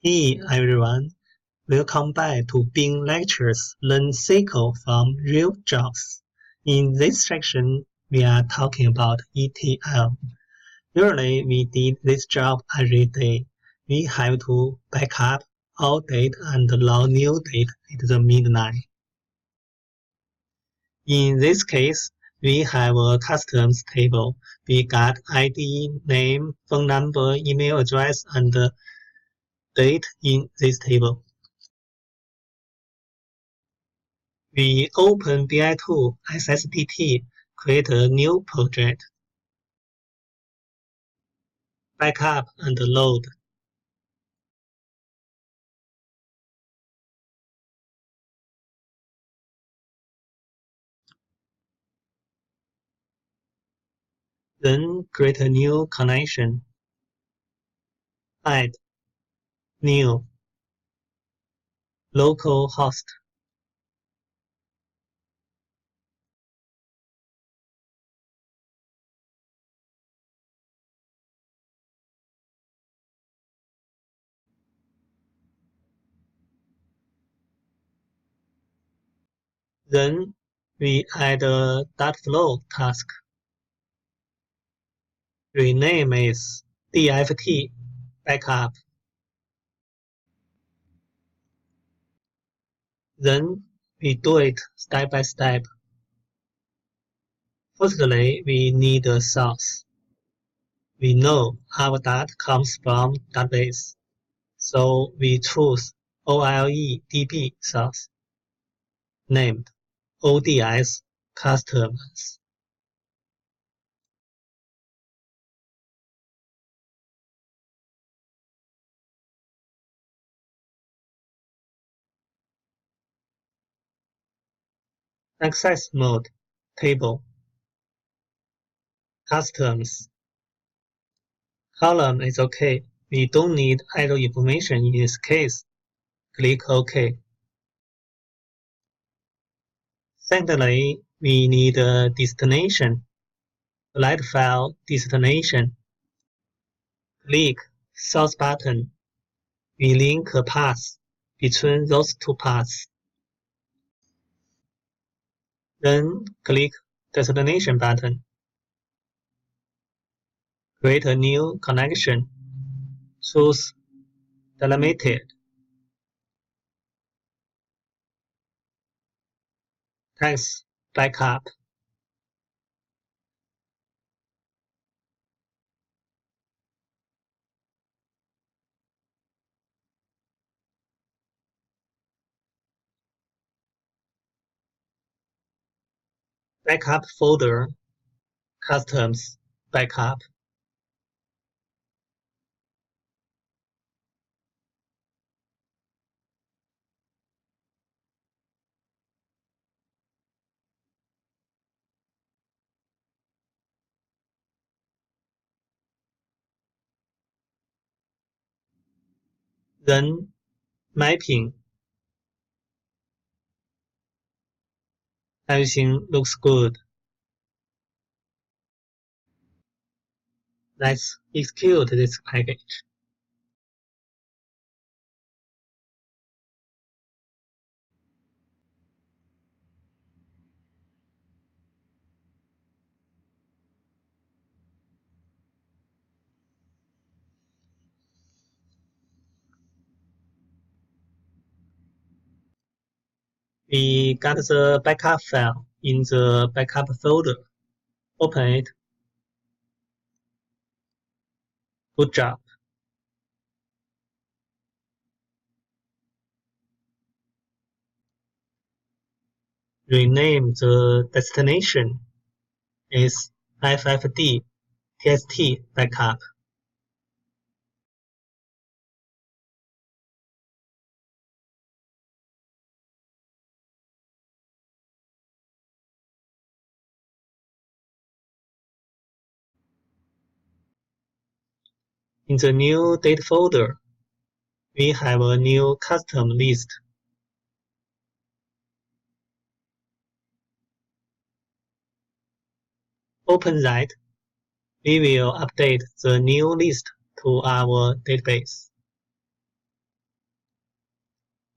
Hey everyone, welcome back to Bing Lectures Learn SQL from Real Jobs. In this section, we are talking about ETL. Usually, we did this job every day. We have to back up all data and load new data at the midnight. In this case, we have a customs table. We got ID, name, phone number, email address, and date in this table. We open BI tool SSDT, create a new project, backup and load. Then create a new connection, add, new, local host. Then we add a .flow task. Rename is DFT backup. Then we do it step by step. Firstly, we need a source. We know our data comes from database, so we choose OLEDB source, named ODS customers. Access mode, table, customs. Column is okay. We don't need idle information in this case. Click OK. Secondly, we need a destination. Select file destination. Click source button. We link a path between those two paths. Then click destination button. Create a new connection. Choose delimited. Text backup. Backup folder, customs, backup. Then mapping. Everything looks good. Let's execute this package. We got the backup file in the backup folder. Open it. Good job. Rename the destination is FFD TST backup. In the new date folder, we have a new custom list. Open that. We will update the new list to our database.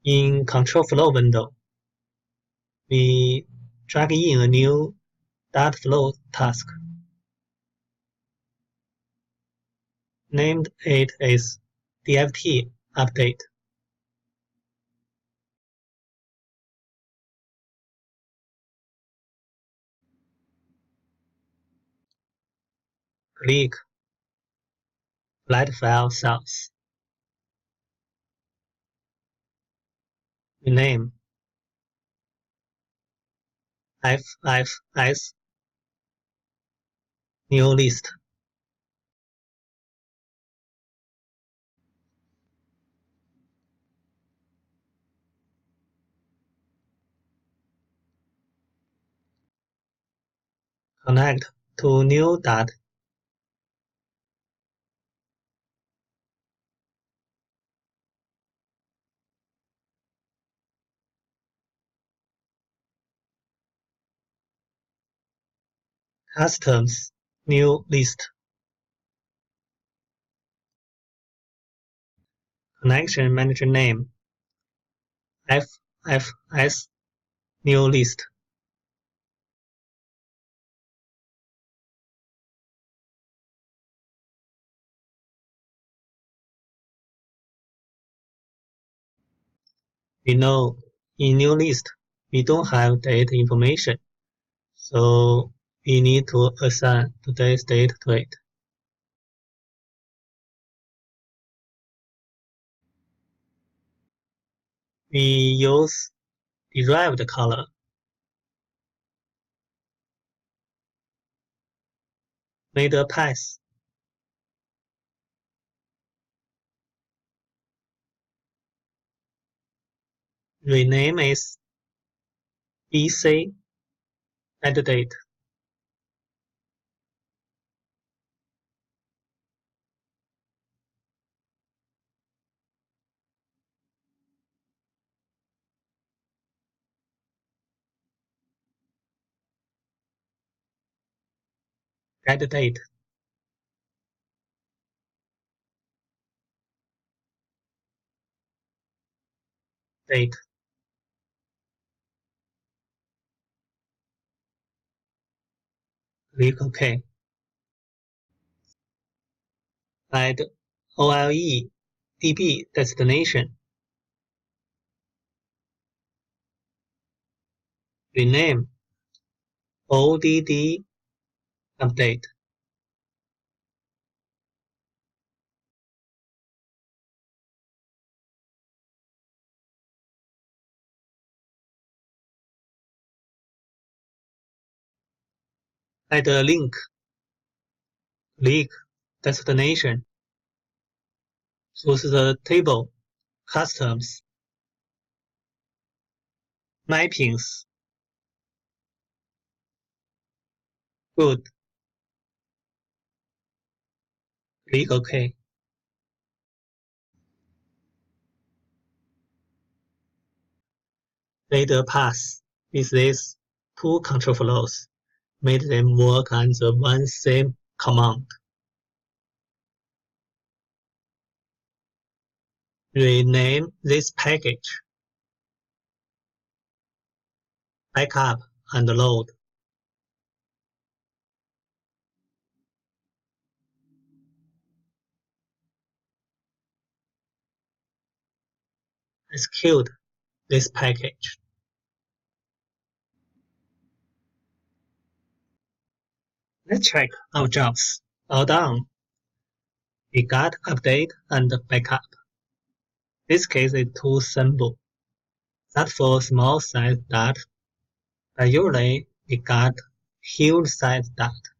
In control flow window, we drag in a new data flow task. Named it as DFT update. Click Flat File Cells. Rename SSIS New List. Connect to new data. Customs new list. Connection manager name FFS new list. We know in new list we don't have date information, so we need to assign today's date to it. We use derived color. Made a path. Rename as BC and date. Get date. Date. Click OK. Add OLE DB destination. Rename ODD update. Add a link. Click destination. Choose the table, customs, mappings. Good. Click OK. Made a path with these two control flows. Made them work on the one same command. Rename this package. Backup and load. Execute this package. Let's check our jobs. All done. We got update and backup. This case is too simple. That's for small size data, but usually we got huge size data,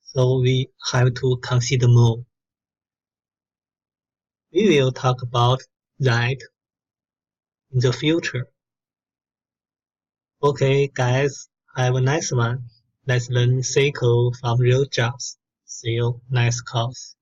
so we have to consider more. We will talk about that in the future. Okay, guys, have a nice one. Let's learn SQL from real jobs. See you next course.